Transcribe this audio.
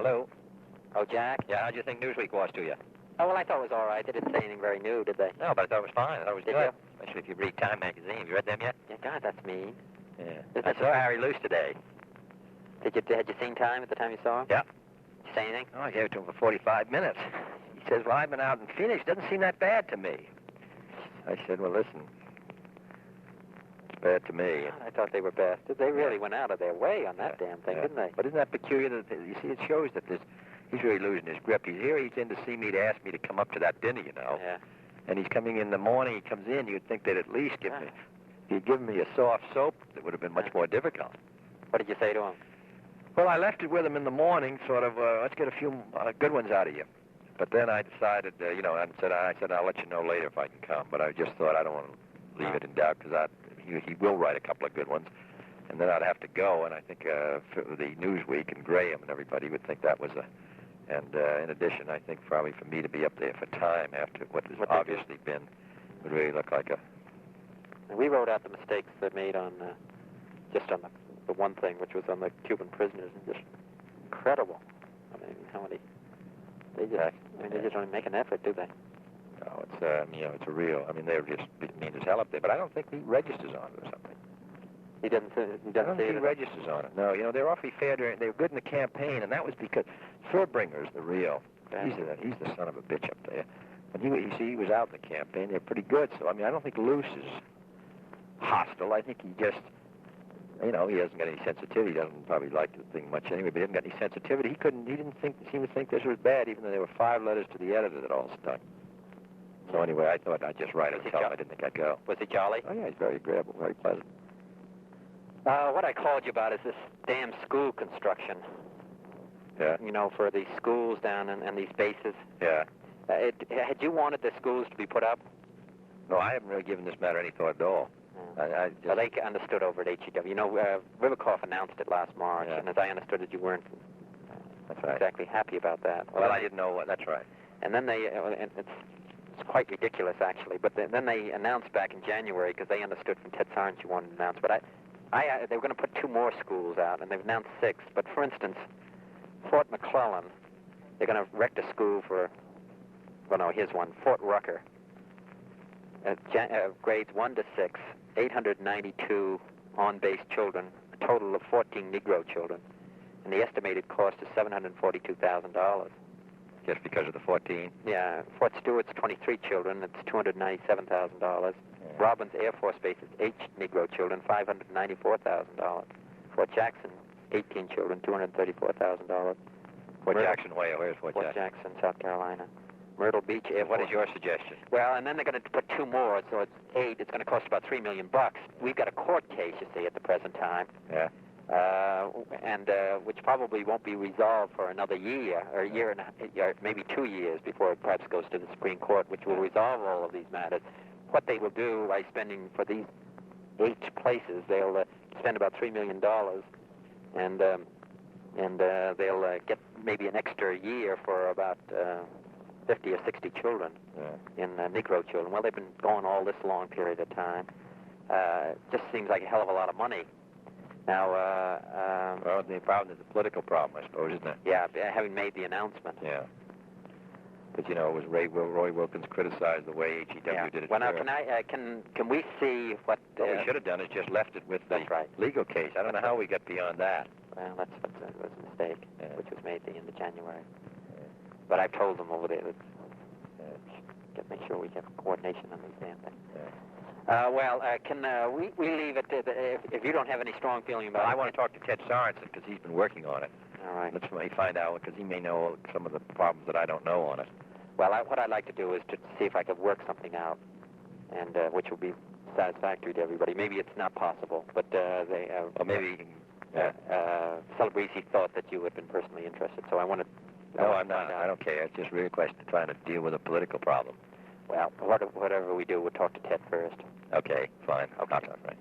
Hello? Oh, Jack? Yeah, how'd you think Newsweek was to you? Oh, well, I thought it was all right. They didn't say anything very new, did they? No, but I thought it was fine. I thought it was Did good. you? Especially if you read Time magazine. Have you read them yet? Yeah, God, that's mean. Yeah. I saw Harry Luce today. Had you seen Time at the time you saw him? Yeah. Did you say anything? Oh, I gave it to him for 45 minutes. He says, well, I've been out in Phoenix. Doesn't seem that bad to me. I said, well, listen, it's bad to me. God, I thought they were bastards. They really went out of their way on that damn thing, didn't they? But isn't that peculiar? That you see, it shows that he's really losing his grip. He's in to see me, to ask me to come up to that dinner, you know. Yeah. And he's coming in the morning. He comes in. You'd think they'd at least give me. He'd given me a soft soap that would have been much more difficult. What did you say to him? Well, I left it with him in the morning, sort of, let's get a few good ones out of you. But then I decided, I said, I'll let you know later if I can come. But I just thought I don't want to leave it in doubt, because he will write a couple of good ones. And then I'd have to go, and I think the Newsweek and Graham and everybody would think that was And in addition, I think probably for me to be up there for Time after what has obviously been, would really look like a... We wrote out the mistakes they made on, just on the one thing, which was on the Cuban prisoners, and just incredible. I mean, how many... They just don't even make an effort, do they? No, it's a real... I mean, they're just mean as hell up there, but I don't think he registers on it or something. He doesn't say he registers on it. No, they're awfully fair. They were good in the campaign, and that was because Furtbringer's the real. He's the son of a bitch up there. And he was out in the campaign. They're pretty good. So, I mean, I don't think Luce is hostile. I think he just, he hasn't got any sensitivity. He doesn't probably like the thing much anyway, but he hasn't got any sensitivity. He didn't seem to think this was bad, even though there were 5 letters to the editor that all stuck. So anyway, I thought I'd just write it and tell him I didn't think I'd go. Was he jolly? Oh, yeah, he's very agreeable, very pleasant. What I called you about is this damn school construction. Yeah. For these schools down and these bases. Yeah. Had you wanted the schools to be put up? No, I haven't really given this matter any thought at all. Well, they understood over at HEW. Rivercoff announced it last March, and as I understood it, you weren't exactly happy about that. Well, I didn't know. That's right. And then it's quite ridiculous, actually, but then they announced back in January, because they understood from Ted Sarnes you wanted to announce, but they were going to put 2 more schools out, and they've announced 6. But, for instance, Fort McClellan, they're going to erect a school for, here's one, Fort Rucker. Grades 1 to 6, 892 on-base children, a total of 14 Negro children. And the estimated cost is $742,000. Just because of the 14? Yeah. Fort Stewart's 23 children, it's $297,000. Yeah. Robbins Air Force Base is 8 Negro children, $594,000. Fort Jackson, 18 children, $234,000. Fort Jackson, where's Fort Jackson? Fort Jackson, South Carolina. Myrtle Beach Air Force. What is your suggestion? Well, and then they're going to put 2 more, so it's 8. It's going to cost about $3 million. We've got a court case, you see, at the present time. Yeah. Which probably won't be resolved for another year, or a year and maybe 2 years before it perhaps goes to the Supreme Court, which will resolve all of these matters. What they will do by spending for these 8 places, they'll spend about $3 million, and they'll get maybe an extra year for about 50 or 60 children in Negro children. Well, they've been going all this long period of time. Just seems like a hell of a lot of money. Now, well, the problem is a political problem, I suppose, isn't it? Yeah, having made the announcement. Yeah. But it was Roy Wilkins criticized the way HEW did it. Well, now can we see what? What we should have done is just left it with the legal case. I don't know how we got beyond that. Well, that was a mistake, which was made at the end of January. Yeah. But I've told them over there that make sure we have coordination on these damn things. Yeah. Can we leave it if you don't have any strong feeling about it? I want to talk to Ted Sarnes because he's been working on it. All right. Let's find out, because he may know some of the problems that I don't know on it. Well, what I'd like to do is to see if I could work something out, and which will be satisfactory to everybody. Maybe it's not possible, but maybe Celebrezzi thought that you had been personally interested, so I wanted. No, I'm not. I don't care. It's just really a question of trying to deal with a political problem. Well, whatever we do, we'll talk to Ted first. Okay, fine. Okay. Right.